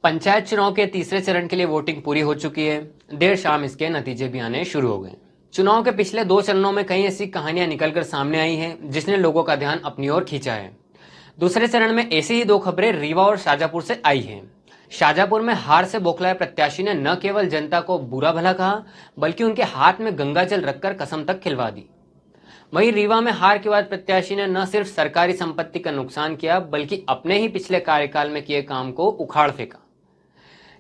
पंचायत चुनाव के तीसरे चरण के लिए वोटिंग पूरी हो चुकी है। देर शाम इसके नतीजे भी आने शुरू हो गए। चुनाव के पिछले 2 चरणों में कई ऐसी कहानियां निकलकर सामने आई हैं जिसने लोगों का ध्यान अपनी ओर खींचा है। दूसरे चरण में ऐसी ही 2 खबरें रीवा और शाजापुर से आई हैं। शाजापुर में हार से बौखलाए प्रत्याशी ने न केवल जनता को बुरा भला कहा, बल्कि उनके हाथ में गंगा जल रखकर कसम तक खिलवा दी। वहीं रीवा में हार के बाद प्रत्याशी ने न सिर्फ सरकारी संपत्ति का नुकसान किया, बल्कि अपने ही पिछले कार्यकाल में किए काम को उखाड़ फेंका।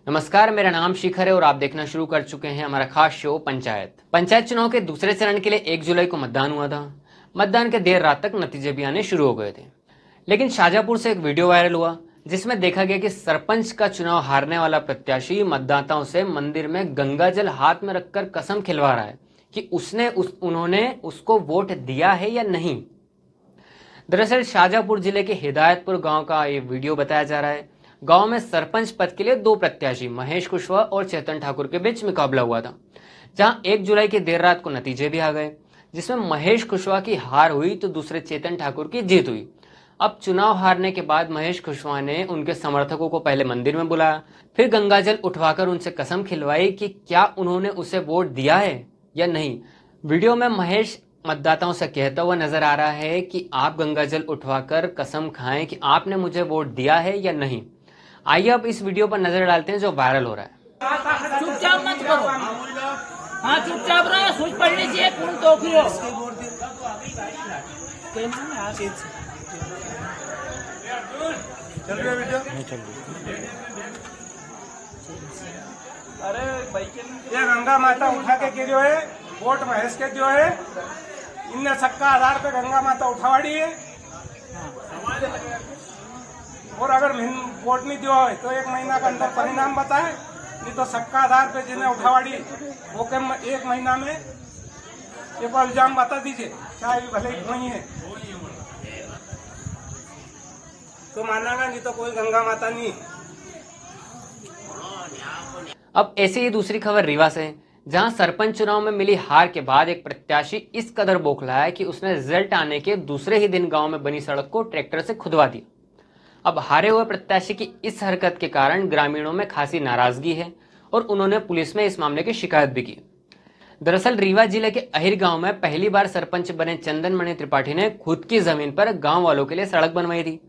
नमस्कार, मेरा नाम शिखर है और आप देखना शुरू कर चुके हैं हमारा खास शो पंचायत चुनाव के दूसरे चरण के लिए 1 जुलाई को मतदान हुआ था। मतदान के देर रात तक नतीजे भी आने शुरू हो गए थे, लेकिन शाजापुर से एक वीडियो वायरल हुआ जिसमें देखा गया कि सरपंच का चुनाव हारने वाला प्रत्याशी मतदाताओं से मंदिर में गंगा जल हाथ में रखकर कसम खिलवा रहा है कि उन्होंने उसको वोट दिया है या नहीं। दरअसल शाजापुर जिले के हिदायतपुर गांव का ये वीडियो बताया जा रहा है। गांव में सरपंच पद के लिए 2 प्रत्याशी महेश कुशवाहा और चेतन ठाकुर के बीच मुकाबला हुआ था, जहां 1 जुलाई की देर रात को नतीजे भी आ गए, जिसमें महेश कुशवाहा की हार हुई तो दूसरे चेतन ठाकुर की जीत हुई। अब चुनाव हारने के बाद महेश कुशवाहा ने उनके समर्थकों को पहले मंदिर में बुलाया, फिर गंगाजल उठवाकर उनसे कसम खिलवाई कि क्या उन्होंने उसे वोट दिया है या नहीं। वीडियो में महेश मतदाताओं से कहता हुआ नजर आ रहा है कि आप गंगाजल उठवाकर कसम खाएं कि आपने मुझे वोट दिया है या नहीं। आइए अब इस वीडियो पर नजर डालते हैं जो वायरल हो रहा है। चुपचाप मत करो, हाँ चुपचाप रहो, सोच पढ़ लीजिए कौन तो फिर चल रही वीडियो अरे ये गंगा माता उठा के गिरो है, वोट महेश के जो है इनने सबका आधार पे गंगा माता उठावाड़ी है। और अगर वोट नहीं दिया हो तो 1 महीना के अंदर परिणाम बताए, नहीं तो सबका आधार पे जिन्हें उठावाड़ी वो के 1 महीना में एक इल्जाम बता दीजिए, चाहे भले ही वही है तो मानेगा, नहीं तो कोई गंगा माता नहीं। अब ऐसी ही दूसरी खबर रीवा से, जहां सरपंच चुनाव में मिली हार के बाद एक प्रत्याशी इस कदर बौखलाया कि उसने रिजल्ट आने के दूसरे ही दिन गांव में बनी सड़क को ट्रैक्टर से खुदवा दिया। अब हारे हुए प्रत्याशी की इस हरकत के कारण ग्रामीणों में खासी नाराजगी है और उन्होंने पुलिस में इस मामले की शिकायत भी की। दरअसल रीवा जिले के अहिर गांव में पहली बार सरपंच बने चंदन मणि त्रिपाठी ने खुद की जमीन पर गांव वालों के लिए सड़क बनवाई थी।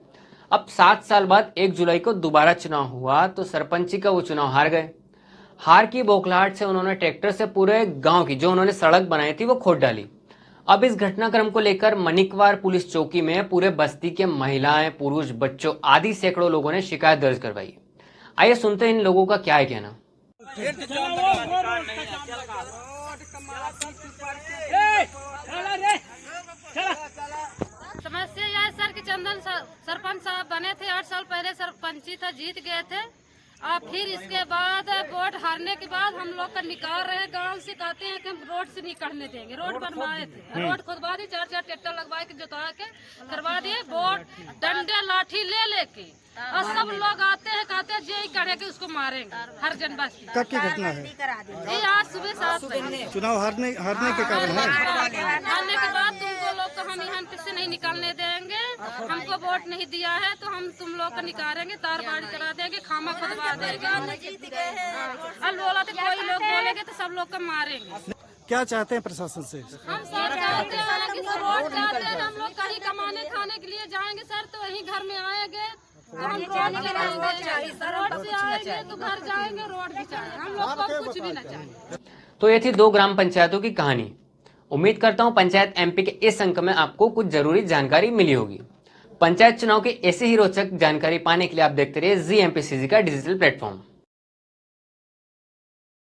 अब 7 साल बाद 1 जुलाई को दोबारा चुनाव हुआ तो सरपंची का वो चुनाव हार गए। हार की बौखलाहट से उन्होंने ट्रैक्टर से पूरे गांव की जो उन्होंने सड़क बनाई थी वो खोद डाली। अब इस घटनाक्रम को लेकर मनिकवार पुलिस चौकी में पूरे बस्ती के महिलाएं, पुरुष, बच्चों आदि सैकड़ों लोगों ने शिकायत दर्ज करवाई। आइए सुनते हैं इन लोगों का क्या है कहना। समस्या यह है सर कि चंदन सरपंच साहब बने थे, 8 साल पहले सरपंची था, जीत गए थे। और फिर इसके बाद वोट हारने के बाद हम लोग का निकाल रहे हैं गांव से, कहते हैं कि हम रोड से नहीं करने देंगे। रोड बनवाए थे, रोड खुदवा दी, 4 ट्रैक्टर लगवा के जोता के करवा दिए। वोट डंडे लाठी ले लेके और सब लोग आते हैं, कहते हैं जे करेंगे उसको मारेंगे हर जनवासी। कब की घटना है ये आज सुबह 7 बजे चुनाव हारने के कारण है। हारने के बाद तुमको लोग को हम यहाँ से नहीं निकलने देंगे, हमको वोट नहीं दिया है तो हम तुम लोग को निकालेंगे, तार बाड़ी करा देंगे, खामा खुदवा देंगे। और बोला तो कोई लोग बोलेंगे तो सब लोग को मारेंगे। क्या चाहते हैं प्रशासन से? हम सर चाहते हैं कि रोड चाहते हैं, हम लोग कहीं कमाने खाने के लिए जाएंगे सर तो वहीं घर में आएंगे तो हम रोड पे रहेंगे, रोड से आएंगे तो घर जाएंगे, रोड भी चाहिए, हम लोग को कुछ भी न चाहिए। तो ये थी 2 ग्राम पंचायतों की कहानी। उम्मीद करता हूं पंचायत एमपी के इस अंक में आपको कुछ जरूरी जानकारी मिली होगी। पंचायत चुनाव की ऐसी ही रोचक जानकारी पाने के लिए आप देखते रहिए ZMPCG का डिजिटल प्लेटफॉर्म।